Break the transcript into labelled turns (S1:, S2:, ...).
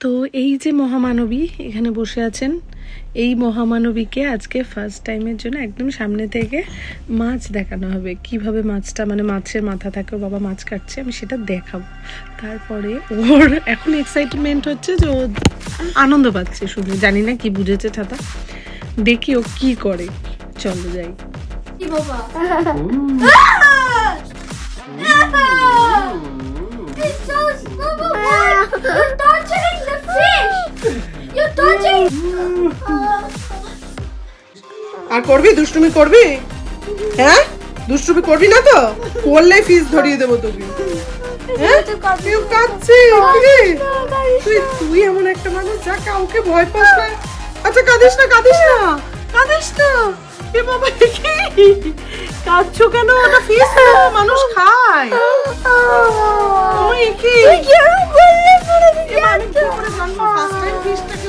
S1: তো এই যে মহামানবী এখানে বসে আছেন, এই মহামানবীকে আজকে ফার্স্ট টাইমের জন্য একদম সামনে থেকে মাছ দেখানো হবে। কিভাবে মাছটা, মানে মাছের মাথা থাকে, ও বাবা মাছ কাটছে, আমি সেটা দেখাবো। তারপরে ওর এখন এক্সাইটমেন্ট হচ্ছে যে ও আনন্দ পাচ্ছে শুনে, জানি না কি বুঝেছে ছাতা। দেখি ও কি করে, চলো যাই।
S2: It's so slow. You're torturing the fish. You're torturing.
S3: আর করবি দুষ্টুমি করবি? হ্যাঁ, দুষ্টুমি করবি না তো? করলে ফিস ধরিয়ে দেবো তোকে। হ্যাঁ, কেউ কাঁদছে কিরে? তুই এমন একটা মানুষ যা কাউকে ভয় পাস না। আচ্ছা কাঁদিস না, কাঁদিস না, কাঁদিস না। এ বাবা কি কাঁদছো কেন? ওটা ফিস না, মানুষ খায়। ওই কি? আমি কি করে জানবো ফার্স্ট টাইম ফিশটাকে